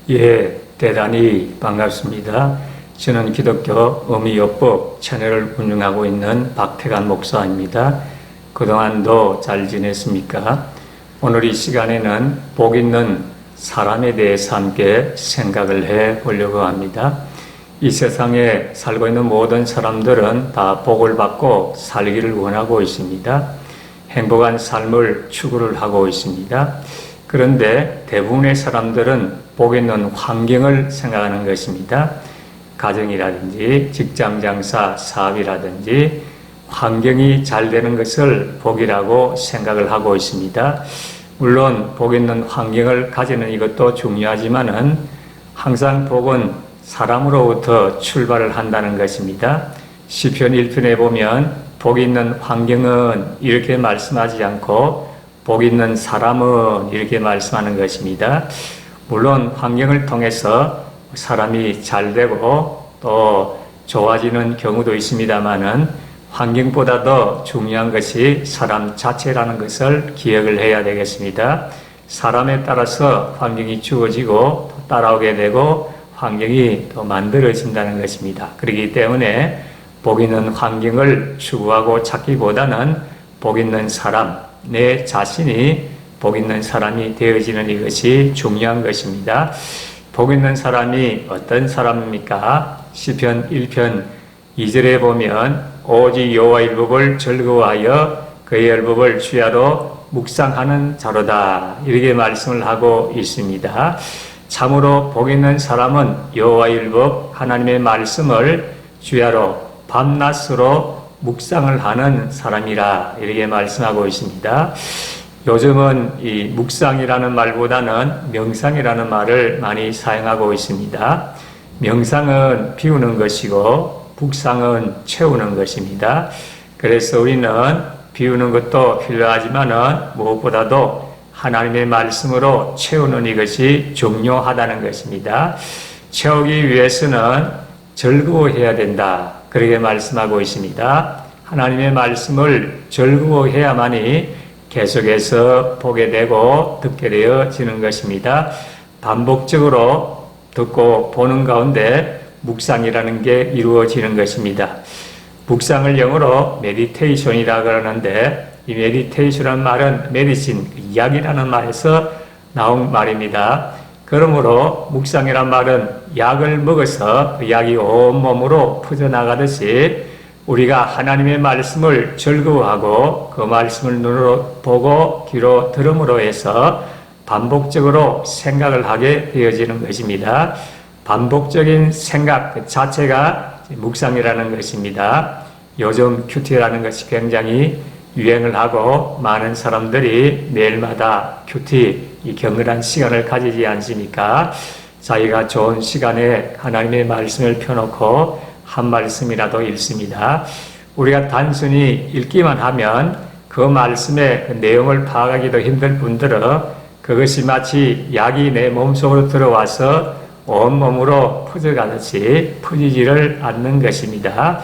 예, 대단히 반갑습니다. 저는 기독교 어미요법 채널을 운영하고 있는 박태관 목사입니다. 그동안도 잘 지냈습니까? 오늘 이 시간에는 복 있는 사람에 대해서 함께 생각을 해 보려고 합니다. 이 세상에 살고 있는 모든 사람들은 다 복을 받고 살기를 원하고 있습니다. 행복한 삶을 추구를 하고 있습니다. 그런데 대부분의 사람들은 복 있는 환경을 생각하는 것입니다. 가정이라든지 직장 장사 사업이라든지 환경이 잘 되는 것을 복이라고 생각을 하고 있습니다. 물론 복 있는 환경을 가지는 이것도 중요하지만은 항상 복은 사람으로부터 출발을 한다는 것입니다. 시편 1편에 보면 복 있는 환경은 이렇게 말씀하지 않고 복 있는 사람은 이렇게 말씀하는 것입니다. 물론 환경을 통해서 사람이 잘 되고 또 좋아지는 경우도 있습니다만은 환경보다 더 중요한 것이 사람 자체라는 것을 기억을 해야 되겠습니다. 사람에 따라서 환경이 주어지고 또 따라오게 되고 환경이 또 만들어진다는 것입니다. 그렇기 때문에 복 있는 환경을 추구하고 찾기보다는 복 있는 사람, 내 자신이 복 있는 사람이 되어지는 이것이 중요한 것입니다. 복 있는 사람이 어떤 사람입니까? 시편 1편 2절에 보면 오직 여호와의 율법을 즐거워하여 그의 율법을 주야로 묵상하는 자로다 이렇게 말씀을 하고 있습니다. 참으로 복 있는 사람은 여호와의 율법 하나님의 말씀을 주야로 밤낮으로 묵상을 하는 사람이라 이렇게 말씀하고 있습니다. 요즘은 이 묵상이라는 말보다는 명상이라는 말을 많이 사용하고 있습니다. 명상은 비우는 것이고 묵상은 채우는 것입니다. 그래서 우리는 비우는 것도 필요하지만은 무엇보다도 하나님의 말씀으로 채우는 이것이 중요하다는 것입니다. 채우기 위해서는 즐거워해야 된다. 그렇게 말씀하고 있습니다. 하나님의 말씀을 즐거워해야만이 계속해서 보게 되고 듣게 되어지는 것입니다. 반복적으로 듣고 보는 가운데 묵상이라는 게 이루어지는 것입니다. 묵상을 영어로 메디테이션이라고 그러는데 이 메디테이션이라는 말은 메디신, 약이라는 말에서 나온 말입니다. 그러므로 묵상이란 말은 약을 먹어서 그 약이 온몸으로 퍼져나가듯이 우리가 하나님의 말씀을 즐거워하고 그 말씀을 눈으로 보고 귀로 들음으로 해서 반복적으로 생각을 하게 되어지는 것입니다. 반복적인 생각 그 자체가 묵상이라는 것입니다. 요즘 큐티라는 것이 굉장히 유행을 하고 많은 사람들이 매일마다 큐티 이 경건한 시간을 가지지 않습니까? 자기가 좋은 시간에 하나님의 말씀을 펴놓고 한 말씀이라도 읽습니다. 우리가 단순히 읽기만 하면 그 말씀의 내용을 파악하기도 힘들 뿐더러 그것이 마치 약이 내 몸속으로 들어와서 온몸으로 퍼져가듯이 퍼지지를 않는 것입니다.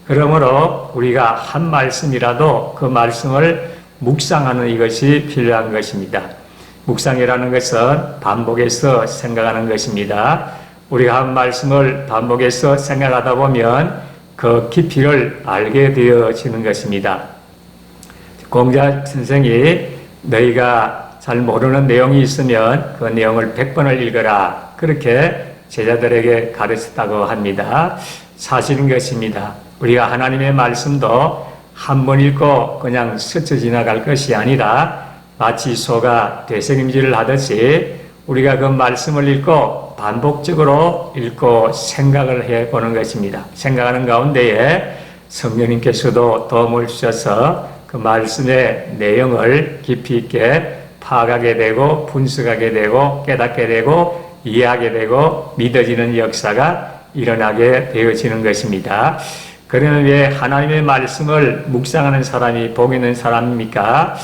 그러므로 우리가 한 말씀이라도 그 말씀을 묵상하는 이것이 필요한 것입니다. 묵상이라는 것은 반복해서 생각하는 것입니다. 우리가 한 말씀을 반복해서 생각하다 보면 그 깊이를 알게 되어지는 것입니다. 공자 선생이 너희가 잘 모르는 내용이 있으면 그 내용을 100번을 읽어라 그렇게 제자들에게 가르쳤다고 합니다. 사실인 것입니다. 우리가 하나님의 말씀도 한 번 읽고 그냥 스쳐 지나갈 것이 아니라 마치 소가 되새김질을 하듯이 우리가 그 말씀을 읽고 반복적으로 읽고 생각을 해보는 것입니다. 생각하는 가운데에 성령님께서도 도움을 주셔서 그 말씀의 내용을 깊이 있게 파악하게 되고 분석하게 되고 깨닫게 되고 이해하게 되고 믿어지는 역사가 일어나게 되어지는 것입니다. 그러면 왜 하나님의 말씀을 묵상하는 사람이 복 있는 사람입니까?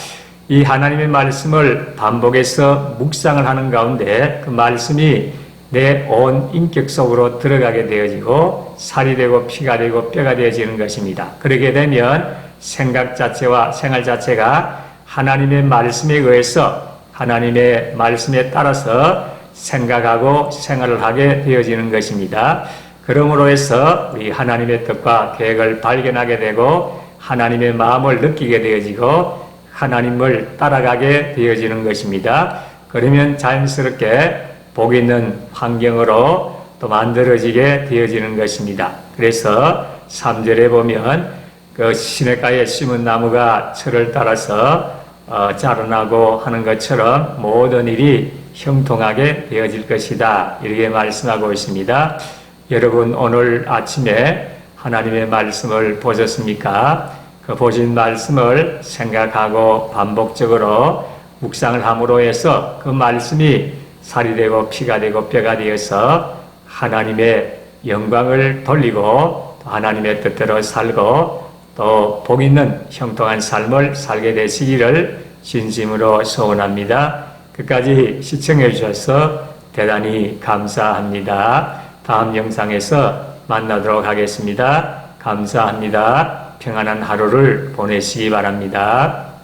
이 하나님의 말씀을 반복해서 묵상을 하는 가운데 그 말씀이 내 온 인격 속으로 들어가게 되어지고 살이 되고 피가 되고 뼈가 되어지는 것입니다. 그렇게 되면 생각 자체와 생활 자체가 하나님의 말씀에 의해서 하나님의 말씀에 따라서 생각하고 생활을 하게 되어지는 것입니다. 그러므로 해서 우리 하나님의 뜻과 계획을 발견하게 되고 하나님의 마음을 느끼게 되어지고 하나님을 따라가게 되어지는 것입니다. 그러면 자연스럽게 복 있는 환경으로 또 만들어지게 되어지는 것입니다. 그래서 3절에 보면 그 시냇가에 심은 나무가 철을 따라서 자라나고 하는 것처럼 모든 일이 형통하게 되어질 것이다. 이렇게 말씀하고 있습니다. 여러분 오늘 아침에 하나님의 말씀을 보셨습니까? 그 보신 말씀을 생각하고 반복적으로 묵상을 함으로 해서 그 말씀이 살이 되고 피가 되고 뼈가 되어서 하나님의 영광을 돌리고 또 하나님의 뜻대로 살고 또 복 있는 형통한 삶을 살게 되시기를 진심으로 소원합니다. 끝까지 시청해 주셔서 대단히 감사합니다. 다음 영상에서 만나도록 하겠습니다. 감사합니다. 평안한 하루를 보내시기 바랍니다.